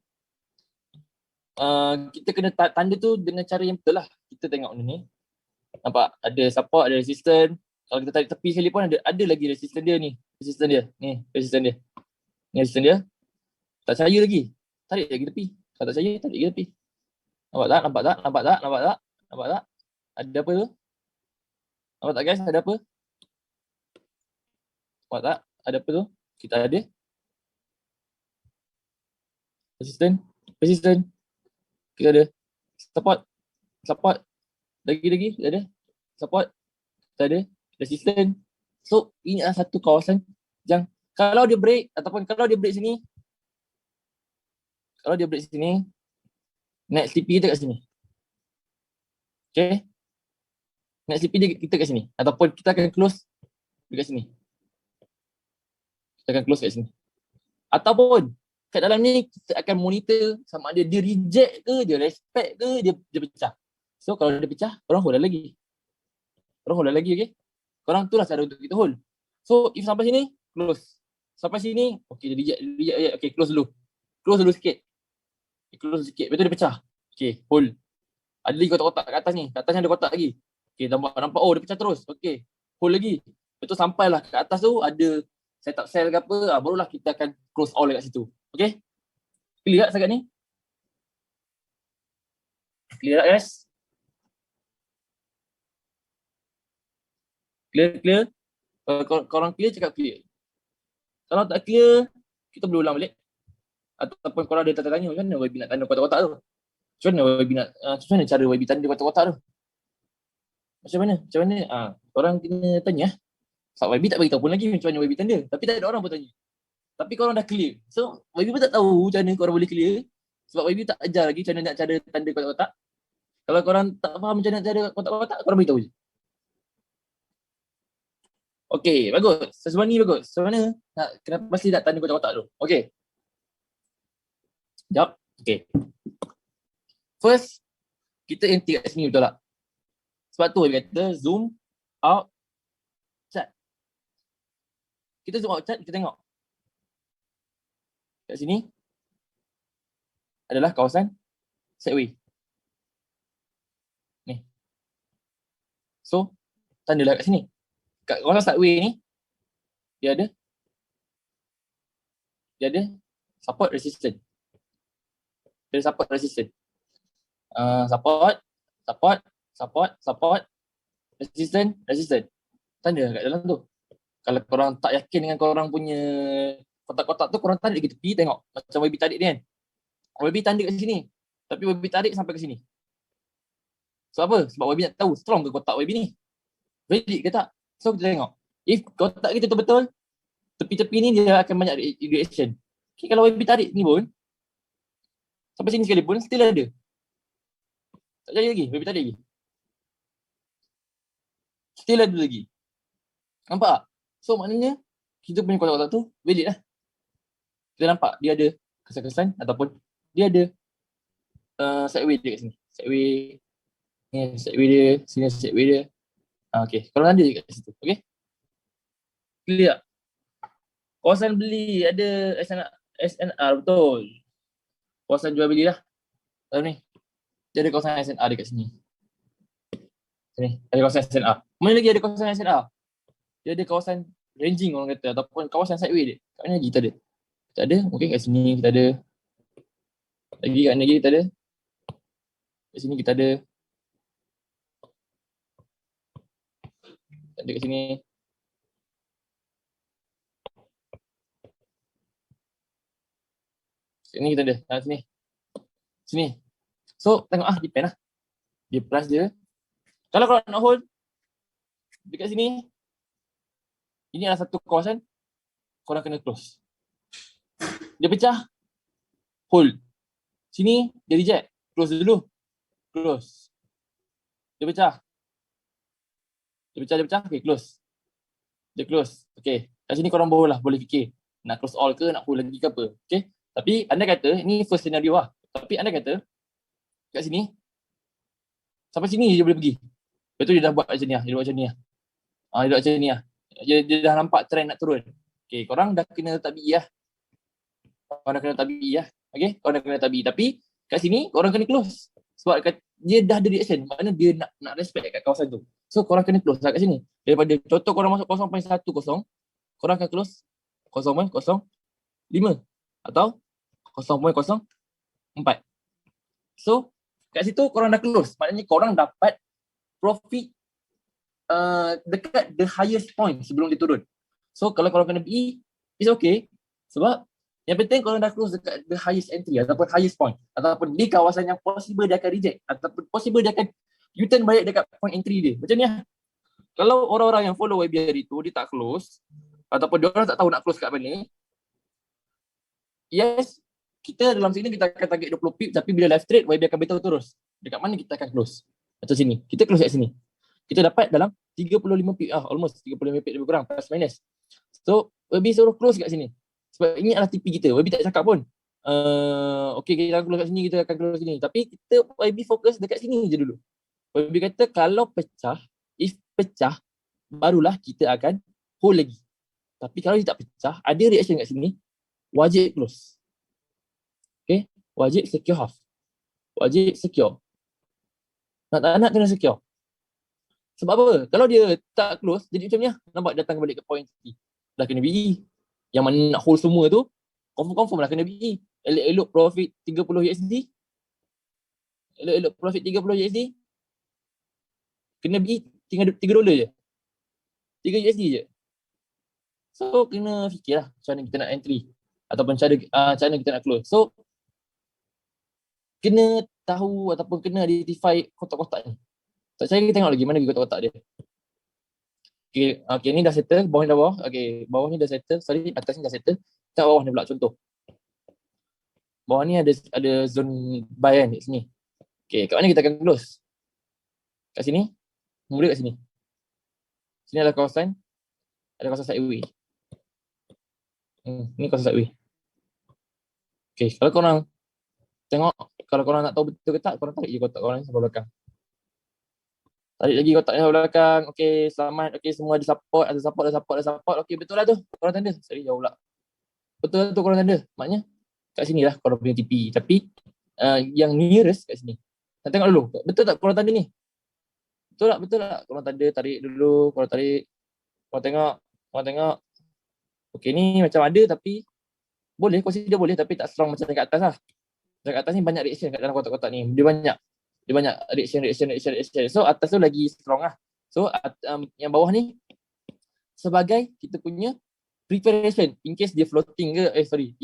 kita kena tanda tu dengan cara yang betul lah. Kita tengok ni. Nampak? Ada support, ada resistance. Kalau kita tarik tepi sekali pun ada lagi resistance dia ni. Resistance dia. Tak percaya lagi. Tarik lagi tepi. Kalau tak percaya, tarik lagi tepi. Nampak tak? Ada apa tu? Nampak tak guys? Ada apa? Nampak tak? Ada apa tu? Kita ada resistance. Kita ada support. Lagi kita ada support. Kita ada resistance. So ini adalah satu kawasan yang kalau dia break ataupun kalau dia break sini, next TP kita kat sini. Okay. Next TP kita kat sini. Ataupun kita akan close dekat sini. Ataupun kat dalam ni kita akan monitor sama ada dia reject ke, dia respect ke, dia pecah. So kalau dia pecah, korang hold lagi. Okay. Korang tu lah cara untuk kita hold. So if sampai sini, close. Sampai sini, okay, dia reject. Okay, close dulu sikit. Lepas tu dia pecah. Okay, hold. Ada lagi kotak-kotak kat atas ni. Kat atas ni ada kotak lagi. Okay, nampak. Oh, dia pecah terus. Okay, hold lagi. Lepas tu sampailah kat atas tu ada setup sell ke apa, barulah kita akan close all dekat situ. Okay? Clear tak sangat ni? Clear tak guys? Clear? Korang clear, cakap clear. Kalau tak clear, kita boleh ulang balik. Ataupun korang ada tanya macam mana YB nak tanda kotak-kotak tu? Macam mana cara YB tanda kotak-kotak tu? Macam mana? Korang kena tanya. Sebab YB tak beritahu pun lagi macam mana YB tanda. Tapi tak ada orang pun tanya. Tapi korang dah clear. So YB pun tak tahu macam mana korang boleh clear. Sebab YB tak ajar lagi macam mana nak cara tanda kotak-kotak. Kalau korang tak faham macam mana nak tanda kotak-kotak, korang beritahu je. Okay, bagus. Sesuatu ni bagus. Macam mana kenapa pasti nak tanda kotak-kotak tu? Okay. Sekejap. Okay. First, kita enter kat sini betul tak? Sebab tu YB kata zoom out chart. Kita zoom out chart, kita tengok. Kat sini adalah kawasan sideway. Ni. So, tandalah kat sini. Kat kawasan sideway ni, dia ada support resistance. Support, resistance. Tanda kat dalam tu. Kalau korang tak yakin dengan korang punya kotak-kotak tu, korang tarik ke tepi tengok. Macam YB tarik ni kan. YB tanda kat sini. Tapi YB tarik sampai ke sini. Sebab apa? Sebab YB nak tahu strong ke kotak YB ni. Valid ke tak? So kita tengok. If kotak kita betul-betul, tepi-tepi ni dia akan banyak reaction. Okay, kalau YB tarik ni pun, sampai sini sekalipun, still ada. Tak jadi lagi, YB tarik lagi. Still ada lagi. Nampak tak? So maknanya, kita punya kotak-kotak tu valid lah. Kita nampak dia ada kesan-kesan ataupun dia ada sideway dia kat sini. Sideway dia, sini sideway dia. Okay, kalau ada je kat situ. Okay? Clear tak? Kawasan beli ada SNR betul. Kawasan jual beli lah. Lalu ni. Dia ada kawasan SNR dekat sini. Sini, ada kawasan SNR. Mana lagi ada kawasan SNR? Dia ada kawasan ranging orang kata ataupun kawasan sideway dia. Kat mana lagi kita ada? Kita ada, mungkin kat sini kita ada. Lagi kat mana lagi kita ada? Kat sini kita ada. Kat sini. Sini kita ada. Sini. So, tengok depend lah. Dia plus dia. Kalau korang nak hold, dekat sini, ini adalah satu kawasan, korang kena close. Dia pecah, hold. Sini, dia reject. Close dulu. Close. Dia pecah. Okay, close. Dia close. Okay. Kat sini korang boleh fikir. Nak close all ke, nak hold lagi ke apa. Okay. Tapi anda kata, ini first scenario lah. Tapi anda kata, kat sini, sampai sini dia boleh pergi. Lepas tu dia dah buat macam ni lah. Dia buat macam ni lah. Dia dah nampak trend nak turun. Okay, korang dah kena letak BE lah. Okay, korang dah kena letak BE. Tapi kat sini, korang kena close. Sebab dia dah ada reaction. Maknanya dia nak respect kat kawasan tu. So, korang kena close lah kat sini. Daripada contoh korang masuk 0.10, korang akan close 0.05 atau 0.04. So, kat situ korang dah close. Maknanya korang dapat profit dekat the highest point sebelum dia turun. So kalau korang kena BE, it's okay. Sebab yang penting korang dah close dekat the highest entry ataupun highest point, ataupun di kawasan yang possible dia akan reject, ataupun possible dia akan U-turn balik dekat point entry dia. Macam ni lah. Kalau orang-orang yang follow YBR itu, dia tak close, ataupun dia orang tak tahu nak close kat mana, yes, kita dalam sini kita akan target 20 pip, tapi bila live trade, YBR akan beritahu terus dekat mana kita akan close. Macam sini, kita close kat sini. Kita dapat dalam 35 pip, almost 35 pip lebih kurang, plus minus. So, YB suruh close kat sini. Sebab ini adalah TP kita. YB tak cakap pun, okay, kita akan close kat sini, kita akan close sini. Tapi kita, YB fokus dekat sini je dulu. YB kata kalau pecah, if pecah, barulah kita akan hold lagi. Tapi kalau dia tak pecah, ada reaction kat sini, wajib close. Okay, wajib secure half. Wajib secure. Nak tak nak kena secure. Sebab apa? Kalau dia tak close, jadi macam ni lah. Nampak datang balik ke point T. Dah kena BE. Yang mana nak hold semua tu, confirm lah kena BE. Elok-elok profit 30 USD. Elok-elok profit 30 USD. Kena BE tinggal $3 je. 3 USD je. So, kena fikirlah macam mana kita nak entry. Ataupun cara mana kita nak close. So, kena tahu ataupun kena identify kotak-kotak ni. Tak saya kita tengok lagi mana kotak-kotak dia. Okay, ni dah settle, bawah ni dah bawah. Okay, bawah ni dah settle, sorry, atas ni dah settle. Tengok bawah ni pula contoh. Bawah ni ada zone buy kan kat sini. Okay, kat mana kita akan close? Kat sini, mula kat sini. Sini ada kawasan sideway. Ni kawasan sideway. Okay, kalau korang tengok, kalau korang nak tahu betul ke tak, korang tarik je kotak korang ni sampai belakang. Tarik lagi kotak yang belakang. Okay, selamat. Okay, semua ada support. Ada support. Okay, betul lah tu. Korang tanda. Sorry, jauh pula. Betul lah tu korang tanda. Maknanya, kat sini lah korang punya TP. Tapi, yang nearest kat sini. Nak tengok dulu. Betul tak korang tanda ni? Betul tak? Korang tanda, tarik dulu. Korang tarik. Korang tengok. Okay, ni macam ada tapi, boleh, consider boleh. Tapi tak strong macam dekat atas lah. Dekat atas ni banyak reaction kat dalam kotak-kotak ni. Dia banyak reaction. So atas tu lagi strong lah. So yang bawah ni sebagai kita punya preparation in case dia floating ke,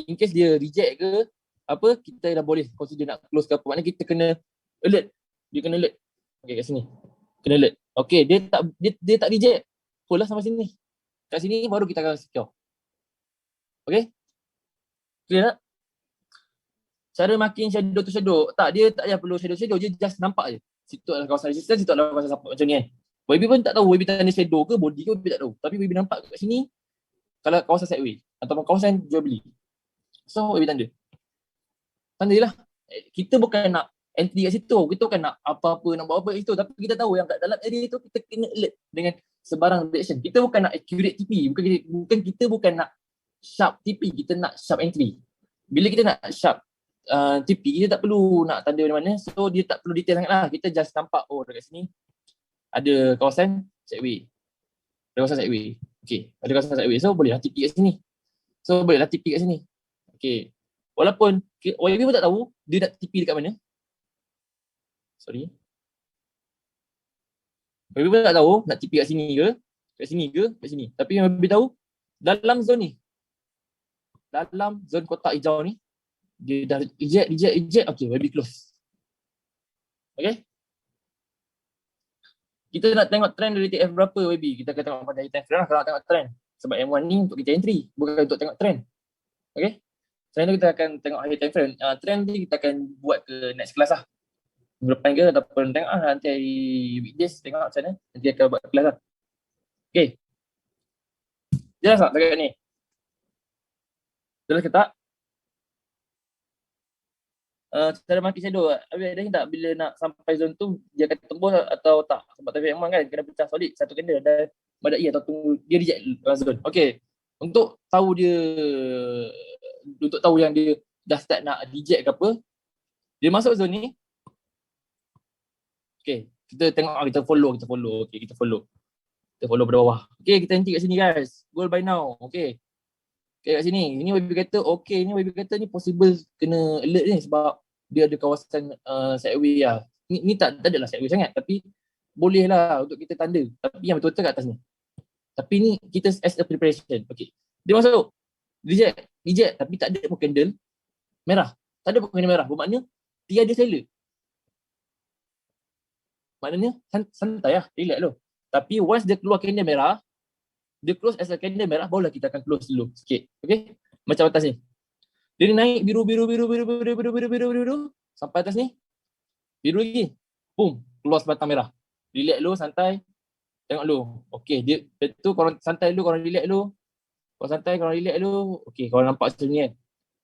in case dia reject ke apa, kita dah boleh consider nak close ke apa. Maknanya kita kena alert. Dia kena alert. Okay, kat sini. Kena alert. Okay, dia tak reject. Hold lah sampai sini. Kat sini baru kita akan secure. Okay? Clear tak? Cara makin shadow to shadow. Tak, dia tak payah perlu shadow. Dia just nampak je. Situ adalah kawasan resistance, situ adalah kawasan support macam ni kan. YB pun tak tahu YB tanda shadow ke body ke, YB tak tahu. Tapi YB nampak kat sini, kalau kawasan sideway ataupun kawasan jual beli. So YB tanda. Tanda je lah. Kita bukan nak entry kat situ. Kita bukan nak apa-apa, nak buat apa kat situ. Tapi kita tahu yang kat dalam area tu, kita kena alert dengan sebarang reaction. Kita bukan nak accurate TP. Kita bukan nak sharp TP. Kita nak sharp entry. Bila kita nak sharp TP, kita tak perlu nak tanda mana-mana. So dia tak perlu detail sangat lah. Kita just nampak, oh dekat sini ada kawasan sideway. Okay, ada kawasan sideway. So boleh lah TP kat sini. Okay. Walaupun YB pun tak tahu dia nak TP dekat mana. Sorry. YB pun tak tahu nak TP kat sini ke, kat sini. Tapi yang YB tahu, dalam zone ni, dalam zone kotak hijau ni, dia dah eject. Okay, YB close. Okay. Kita nak tengok trend dari TF berapa YB. Kita akan tengok pada time frame lah kalau nak tengok trend. Sebab M1 ni untuk kita entry, bukan untuk tengok trend. Okay. Selain tu kita akan tengok high time frame. Trend ni kita akan buat ke next class lah. Minggu depan ke ataupun tengok lah nanti hari weekdays tengok macam mana. Nanti akan buat kelas lah. Okay. Jelas tak dekat ni? Jelas ke tak? Cara market shadow, habis ada tak bila nak sampai zone tu dia akan tembus atau tak? Sebab tadi memang kan kena pecah solid satu candle dan badai atau tunggu dia reject zone. Okay, untuk tahu yang dia dah start nak reject ke apa, dia masuk zone ni. Okay, kita tengok, kita follow. Okay, kita follow pada bawah. Okay, kita henti kat sini guys. Goal by now. Okay, kat sini. Ini YB kata, okay, ni YB kata ni possible kena alert ni sebab dia ada kawasan sideway lah. Ni tak adalah sideway sangat tapi boleh lah untuk kita tanda. Tapi yang betul-betul kat atas ni. Tapi ni kita as a preparation. Okay. Dia masuk. Reject. Tapi tak ada pun candle merah. Tak ada pun candle merah. Bermaknanya tiada seller. Maknanya santai lah. Relax dulu. Tapi once dia keluar candle merah, dia close as a candle merah, barulah kita akan close dulu sikit. Okay. Macam atas ni. Dia naik biru. Sampai atas ni. Biru lagi. Boom. Keluar sebatang merah. Relax dulu, santai. Tengok dulu. Okay. Dia tu korang santai dulu, korang relax dulu. Korang santai, korang relax dulu. Okay. Korang nampak macam ni kan.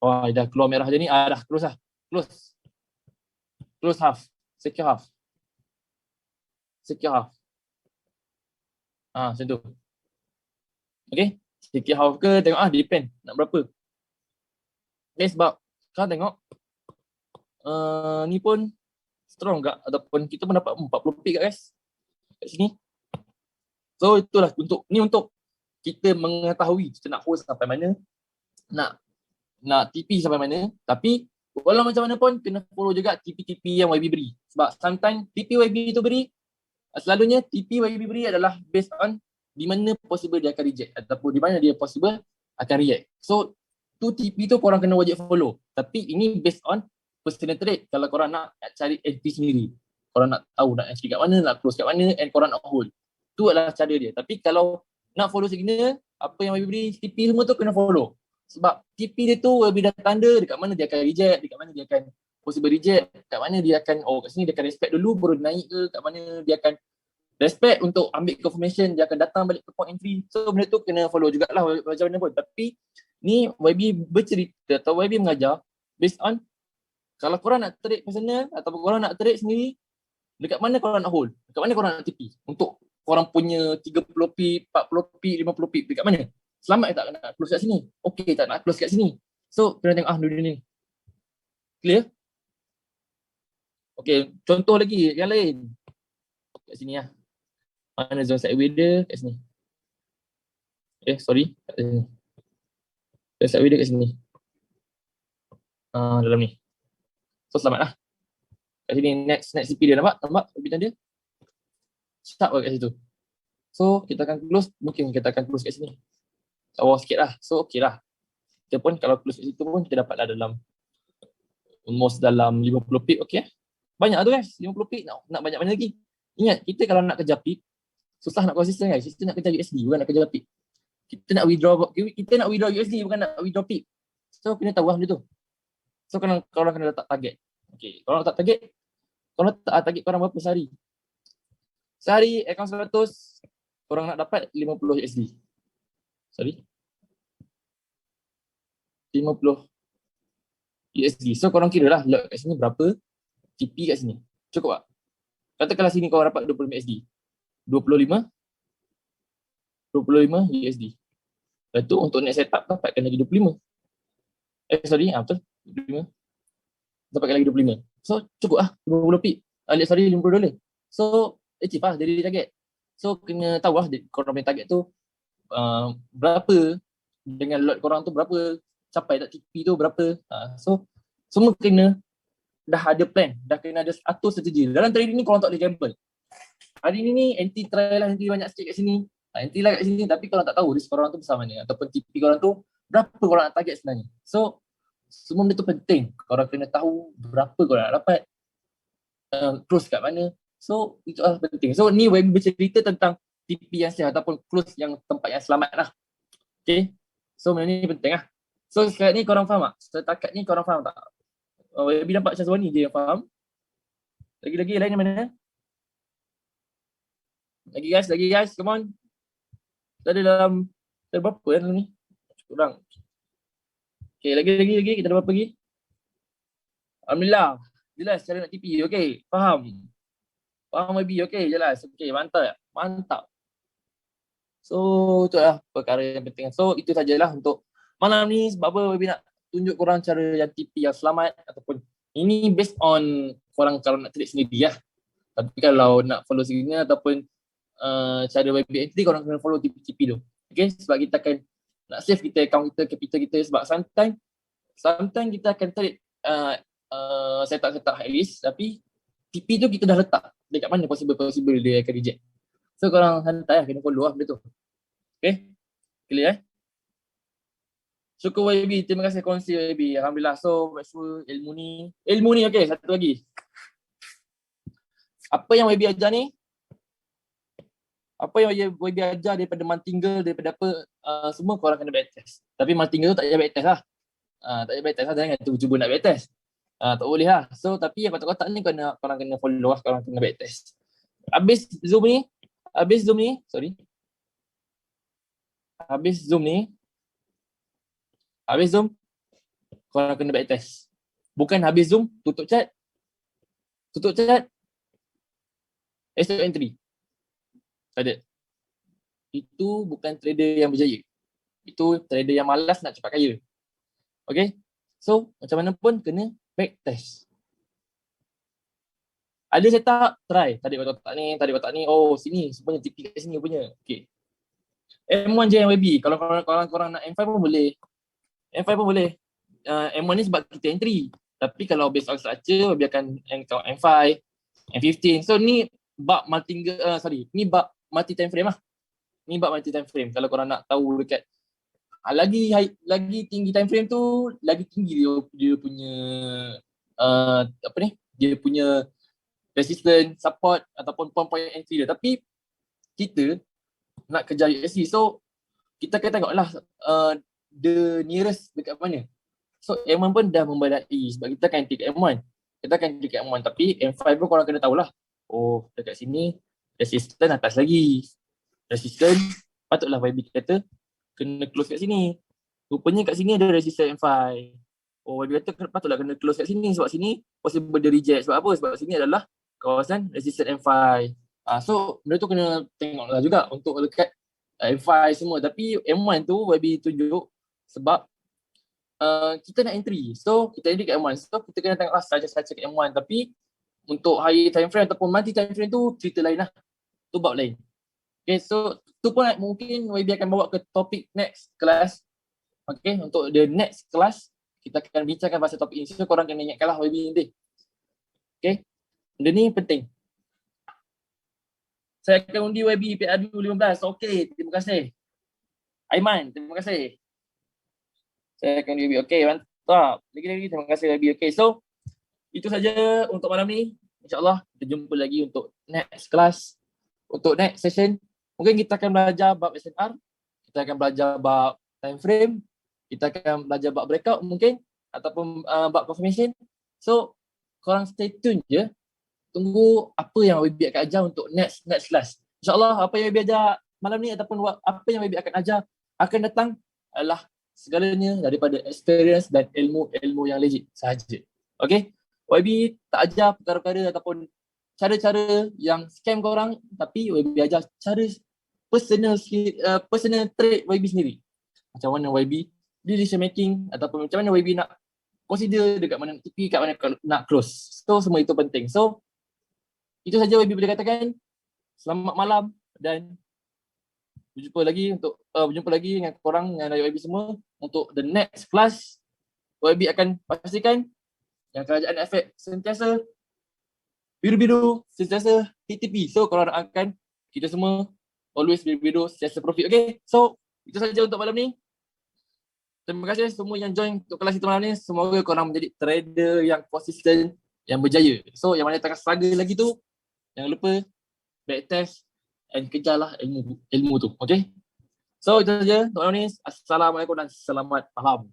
Wah, dah keluar merah je ni. Dah close lah. Close half. Secure half. Macam tu. Okay. Secure half ke, tengok depend. Nak berapa. Okay, sebab korang tengok. Ni pun strong tak? Ataupun kita pun dapat 40 pip guys. Kat sini. So itulah untuk kita mengetahui kita nak hold sampai mana, nak TP sampai mana. Tapi walau macam mana pun kena follow juga TP-TP yang YB beri. Sebab sometimes TP YB tu beri, selalunya TP YB beri adalah based on di mana possible dia akan reject ataupun di mana dia possible akan react. So tu TP tu korang kena wajib follow. Tapi ini based on personal trade. Kalau korang nak cari entry sendiri, korang nak tahu nak entry kat mana, nak close kat mana, and korang nak hold. Tu adalah cara dia. Tapi kalau nak follow signal, apa yang YB beri, TP semua tu kena follow. Sebab TP dia tu YB dah tanda dekat mana dia akan reject, dekat mana dia akan possible reject, kat mana dia akan, kat sini dia akan respect dulu baru naik ke, kat mana dia akan respect untuk ambil confirmation, dia akan datang balik ke point entry. So benda tu kena follow jugalah macam mana pun. Tapi ni YB bercerita atau YB mengajar based on kalau korang nak trade personal ataupun korang nak trade sendiri, dekat mana korang nak hold, dekat mana korang nak TP untuk korang punya 30 pip, 40 pip, 50 pip, dekat mana? Selamat tak nak close kat sini? Okay tak nak close kat sini? So kena tengok dulu ni. Clear? Okay, contoh lagi yang lain. Kat sini lah. Mana zone sideway dia? Kat sini. Sorry. Kat sini. Zone sideway dia kat sini. Dalam ni. So selamat lah. Kat sini next CP dia nampak bintang dia. Sharp kat situ. So kita akan close, mungkin kita akan close kat sini. Bawah sikit lah. So okay lah. Kita pun kalau close kat situ pun kita dapatlah dalam almost dalam 50 pip. Okay. Banyak tu guys. 50 pip nak banyak-banyak lagi. Ingat kita kalau nak kejar pip, susah nak konsisten guys. Kita nak kejar USD bukan nak kejar pip. Kita nak withdraw USD bukan nak withdraw pip. So kena tahu lah benda tu. So korang kena letak target. Okay. Korang letak target. Korang letak target korang berapa sehari. Sehari account 100 korang nak dapat 50 USD. Sorry. 50 USD. So korang kira lah lot kat sini berapa, TP kat sini. Cukup tak? Katakanlah sini korang dapat 25 USD. 25 USD. Lepas tu untuk next setup dapatkan lagi 25. Betul. 25. Dapatkan lagi 25. So cukup lah 20 pip. $50. So achieve lah dari target. So kena tahu lah korang punya target tu berapa, dengan lot korang tu berapa, capai tak TP tu berapa. So semua kena dah ada plan, dah kena ada atur strategi. Dalam trading ni korang tak boleh gamble. Hari ni anti try lah, anti banyak sikit kat sini. Anti lah kat sini, tapi korang tak tahu risk korang tu besar mana ataupun TP korang tu berapa korang nak target sebenarnya. So semua benda tu penting. Korang kena tahu berapa korang nak dapat, close kat mana. So itu adalah penting. So ni web bercerita tentang TP yang safe ataupun close yang tempat yang selamat lah. Okay. So benda ni penting lah. So sekarang ni korang faham tak? Setakat ni korang faham tak? Web nampak macam Syazwani je yang faham. Lagi-lagi lain yang mana? Lagi guys, come on. Kita ada dalam berapa dalam ni? Kurang. Okay, lagi kita ada berapa lagi? Alhamdulillah. Jelas cara nak TP. Okay, faham YB. Okay, jelas. Okay, mantap. So itulah perkara yang penting. So itu sajalah untuk malam ni. Sebab apa YB nak tunjuk korang cara yang TP yang selamat, ataupun ini based on korang kalau nak trade sendiri lah. Tapi kalau nak follow signal ataupun cara YB entry, korang kena follow TP tu. Okay, sebab kita akan nak save kita account kita, capital kita. Sebab sometimes kita akan trade setup high risk, tapi TP tu kita dah letak dekat mana possible dia akan reject. So korang santai lah, kena follow lah benda tu. Okay, clear Syukur YB, terima kasih kongsi YB. Alhamdulillah. So, make sure ilmu ni okay, satu lagi. Apa yang YB ajar ni? Apa yang YB ajar daripada Martingale, daripada apa, semua korang kena backtest. Tapi Martingale tu tak payah backtest lah. Tak payah backtest lah, jangan cuba nak backtest. Tak boleh lah. So, tapi yang kotak-kotak ni korang kena follow lah, korang kena backtest. Habis Zoom ni, korang kena backtest. Bukan habis Zoom, tutup chat, esok entry. Tak ada. Itu bukan trader yang berjaya. Itu trader yang malas nak cepat kaya. Okay? So, macam mana pun kena backtest. Ada setup, try. Tarik otak ni. Oh, sini. Semuanya tipi kat sini punya. Okay. M1 je YB. Kalau korang nak M5 pun boleh. M1 ni sebab kita entry. Tapi kalau based on structure, YB akan M5, M15. So, ni bab ni bab multi time frame lah. Ni bab multi time frame. Kalau korang nak tahu dekat lagi tinggi time frame tu, lagi tinggi dia punya dia punya resistance, support ataupun point entry dia. Tapi kita nak kejar USD, so kita akan tengoklah the nearest dekat mana. So M1 pun dah membadai sebab kita akan take M1. Tapi M5 pun korang kena tahulah. Oh, dekat sini resistance atas lagi. Resistance patutlah YB kata kena close kat sini. Rupanya kat sini ada resistance M5. Oh, YB kata patutlah kena close kat sini sebab sini possible dia reject. Sebab apa? Sebab sini adalah kawasan resistance M5. So benda tu kena tengoklah juga untuk dekat M5 semua. Tapi M1 tu YB tunjuk sebab kita nak entry. So kita entry kat M1. So kita kena tengoklah structure kat M1. Tapi untuk high time frame ataupun multi time frame tu cerita lain lah. Tu bab lain. Okay, so tu pun mungkin YB akan bawa ke topik next kelas. Okay, untuk the next class kita akan bincangkan pasal topik ini. So korang kena ingatkanlah YB nanti. Okay, benda ni penting. Saya akan undi YB PRU 15. Okay, terima kasih. Aiman, terima kasih. Saya akan undi YB. Okay, mantap. Lagi-lagi terima kasih YB. Okay, so itu saja untuk malam ni. InsyaAllah kita jumpa lagi untuk next class. Untuk next session, mungkin kita akan belajar bab SNR. Kita akan belajar bab time frame. Kita akan belajar bab breakout mungkin. Ataupun bab confirmation. So, korang stay tune je. Tunggu apa yang YB akan ajar untuk next class. InsyaAllah apa yang YB ajar malam ni ataupun apa yang YB akan ajar akan datang adalah segalanya daripada experience dan ilmu yang legit sahaja. Okay? YB tak ajar perkara-perkara ataupun cara-cara yang scam korang, tapi YB ajar cara personal trade YB sendiri. Macam mana YB decision making ataupun macam mana YB nak consider dekat mana TP, kat mana nak close. So semua itu penting. So itu saja YB boleh katakan. Selamat malam dan berjumpa lagi dengan korang, dengan YB semua untuk the next class. YB akan pastikan yang kerajaan efek sentiasa biru-biru, sentiasa TTP. So korang akan kita semua always biru-biru, sentiasa profit. Okay, so itu saja untuk malam ni. Terima kasih semua yang join untuk kelas kita malam ni. Semoga korang menjadi trader yang konsisten, yang berjaya. So yang mana tengah struggle lagi tu, jangan lupa backtest and kejarlah ilmu tu. Okay, so itu saja untuk malam ni. Assalamualaikum dan selamat malam.